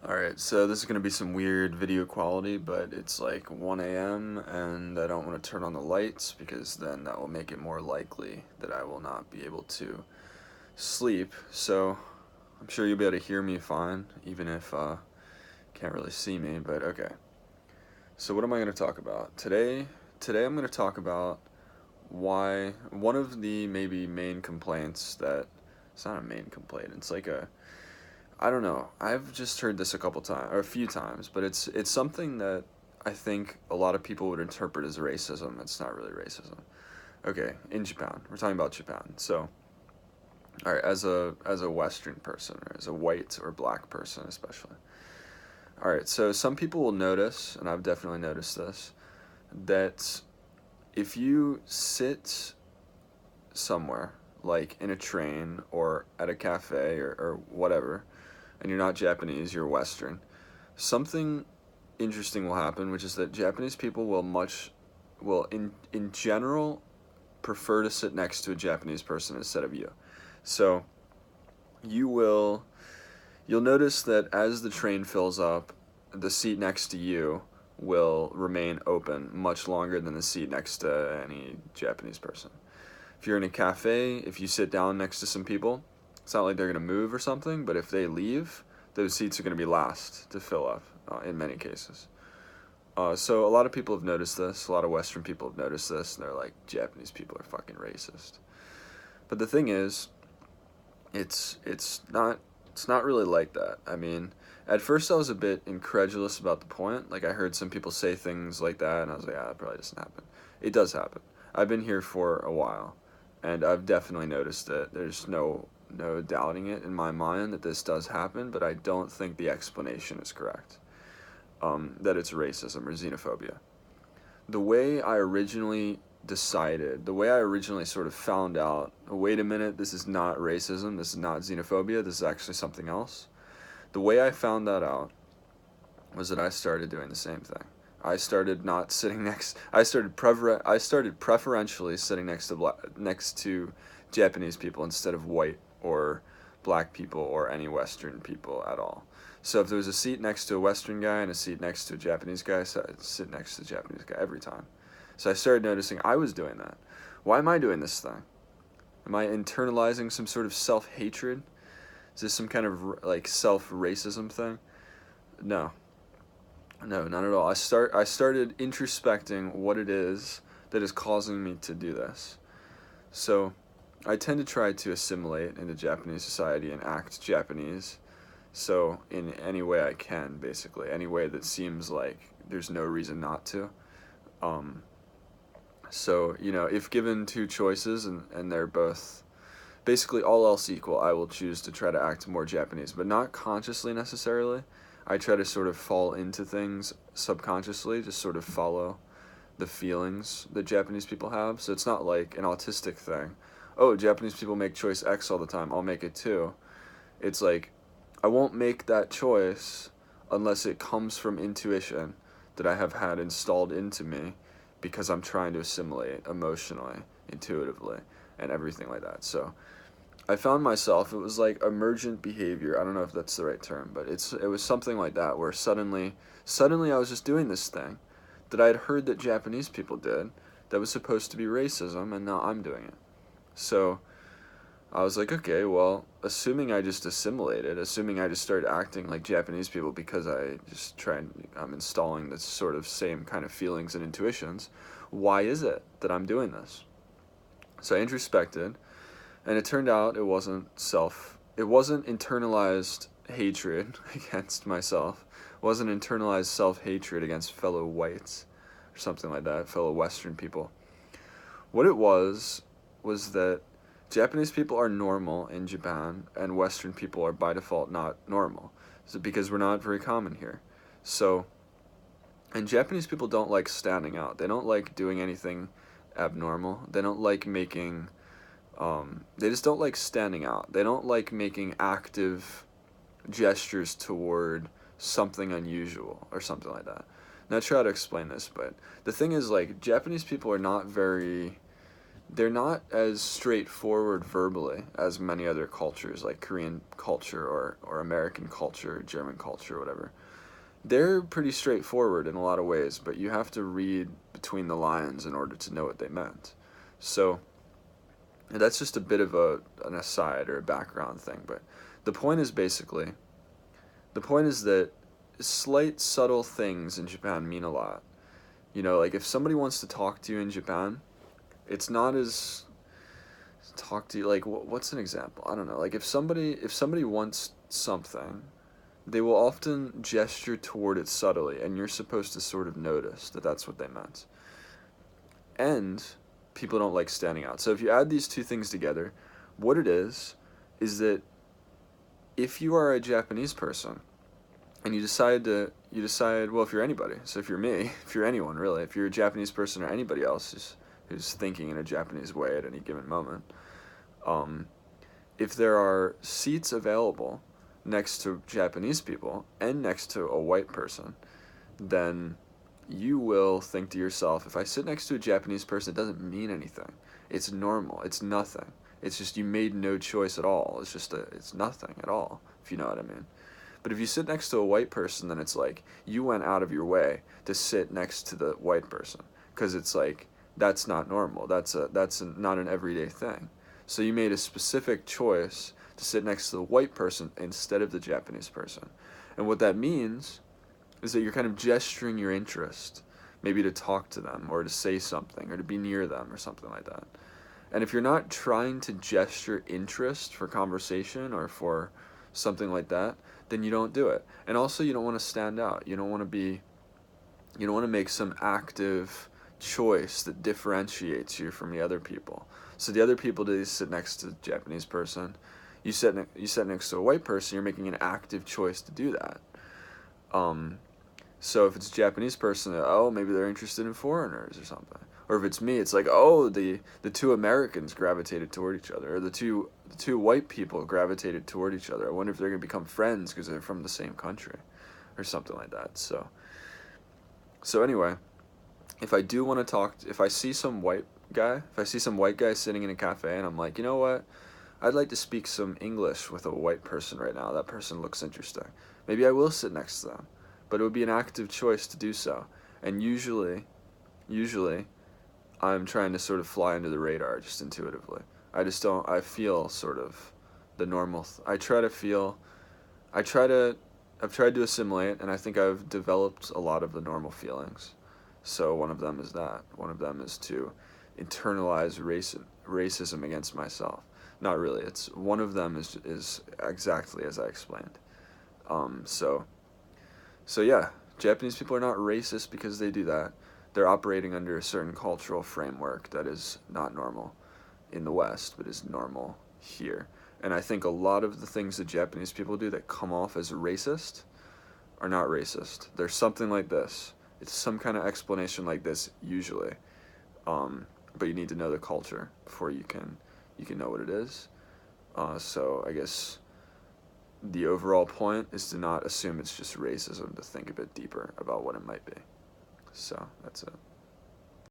Alright, so this is going to be some weird video quality, but it's like 1 a.m. and I don't want to turn on the lights because then that will make it more likely that I will not be able to sleep. So I'm sure you'll be able to hear me fine, even if you can't really see me, but okay. So what am I going to talk about? Today I'm going to talk about why one of the maybe main complaints that, it's not a main complaint, it's like I don't know. I've just heard this a couple times or a few times, but it's something that I think a lot of people would interpret as racism. It's not really racism. Okay, in Japan, we're talking about Japan. So, all right, as a Western person, or as a white or black person, especially. All right, so some people will notice, and I've definitely noticed this, that if you sit somewhere, like in a train or at a cafe or whatever, and you're not Japanese, you're Western, something interesting will happen, which is that Japanese people will in general prefer to sit next to a Japanese person instead of you. So you will you'll notice that as the train fills up, the seat next to you will remain open much longer than the seat next to any Japanese person. If you're in a cafe, if you sit down next to some people, it's not like they're going to move or something, but if they leave, those seats are going to be last to fill up in many cases. So a lot of people have noticed this. A lot of Western people have noticed this, and they're like, Japanese people are fucking racist. But the thing is, it's not really like that. I mean, at first I was a bit incredulous about the point. Like I heard some people say things like that, and I was like, that probably doesn't happen. It does happen. I've been here for a while, and I've definitely noticed it. There's no doubting it in my mind that this does happen, but I don't think the explanation is correct. That it's racism or xenophobia. The way I originally decided, the way I originally sort of found out, oh, wait a minute, this is not racism, this is not xenophobia, this is actually something else. The way I found that out was that I started doing the same thing. I started not sitting next. I started preferentially sitting next to Japanese people instead of white or black people or any Western people at all. So if there was a seat next to a Western guy and a seat next to a Japanese guy, I'd sit next to the Japanese guy every time. So I started noticing I was doing that. Why am I doing this thing? Am I internalizing some sort of self-hatred? Is this some kind of like self-racism thing? No, no, not at all. I started introspecting what it is that is causing me to do this. So, I tend to try to assimilate into Japanese society and act Japanese. So, in any way I can, basically, any way that seems like there's no reason not to. Um, so, if given two choices and they're both basically all else equal, I will choose to try to act more Japanese, but not consciously necessarily. I try to sort of fall into things subconsciously, just sort of follow the feelings that Japanese people have. So it's not like an autistic thing. Oh, Japanese people make choice X all the time, I'll make it too. It's like, I won't make that choice unless it comes from intuition that I have had installed into me because I'm trying to assimilate emotionally, intuitively, and everything like that. So I found myself, it was like emergent behavior. I don't know if that's the right term, but it was something like that where suddenly I was just doing this thing that I had heard that Japanese people did that was supposed to be racism, and now I'm doing it. So I was like, okay, well, assuming I just assimilated, assuming I just started acting like Japanese people because I'm installing this sort of same kind of feelings and intuitions, why is it that I'm doing this? So I introspected, and it turned out it wasn't internalized hatred against myself. It wasn't internalized self-hatred against fellow whites or something like that, fellow Western people. What it was that Japanese people are normal in Japan and Western people are by default not normal. So because we're not very common here. So, and Japanese people don't like standing out. They don't like doing anything abnormal. They don't like making they just don't like standing out. They don't like making active gestures toward something unusual or something like that. Now I try to explain this, but the thing is, like, Japanese people are not very they're not as straightforward verbally as many other cultures, like Korean culture or American culture, German culture, whatever. They're pretty straightforward in a lot of ways, but you have to read between the lines in order to know what they meant. So that's just a bit of an aside or a background thing, but the point is basically, the point is that slight subtle things in Japan mean a lot. You know, like if somebody wants to talk to you in Japan, it's not as talk to you like what's an example? I don't know. Like if somebody wants something, they will often gesture toward it subtly, and you're supposed to sort of notice that that's what they meant. And people don't like standing out. So if you add these two things together, what it is that if you are a Japanese person and you decide, well, if you're anybody, so if you're me, if you're anyone really, if you're a Japanese person or anybody else who's thinking in a Japanese way at any given moment, um, if there are seats available next to Japanese people and next to a white person, then you will think to yourself, if I sit next to a Japanese person, it doesn't mean anything. It's normal. It's nothing. It's just you made no choice at all. It's nothing at all, if you know what I mean. But if you sit next to a white person, then it's like you went out of your way to sit next to the white person, because it's like that's not normal. Not an everyday thing. So you made a specific choice to sit next to the white person instead of the Japanese person. And what that means is that you're kind of gesturing your interest, maybe to talk to them or to say something or to be near them or something like that. And if you're not trying to gesture interest for conversation or for something like that, then you don't do it. And also you don't want to stand out. You don't want to make some active choice that differentiates you from the other people. So the other people that sit next to the Japanese person, you sit next to a white person, you're making an active choice to do that. So if it's a Japanese person, oh, maybe they're interested in foreigners or something. Or if it's me, it's like, oh, the two Americans gravitated toward each other, or the two white people gravitated toward each other. I wonder if they're gonna become friends because they're from the same country, or something like that. So anyway, if I do want to talk, if I see some white guy sitting in a cafe, and I'm like, you know what, I'd like to speak some English with a white person right now. That person looks interesting. Maybe I will sit next to them, but it would be an active choice to do so. And usually, I'm trying to sort of fly under the radar just intuitively. I just don't. I feel sort of the normal. I try to feel. I try to. I've tried to assimilate, and I think I've developed a lot of the normal feelings. So one of them is that. One of them is to internalize racism against myself. Not really. It's one of them is exactly as I explained. So yeah, Japanese people are not racist because they do that. They're operating under a certain cultural framework that is not normal in the West, but is normal here. And I think a lot of the things that Japanese people do that come off as racist are not racist. There's something like this. It's some kind of explanation like this usually. But you need to know the culture before you can know what it is. So I guess the overall point is to not assume it's just racism, to think a bit deeper about what it might be. So that's it.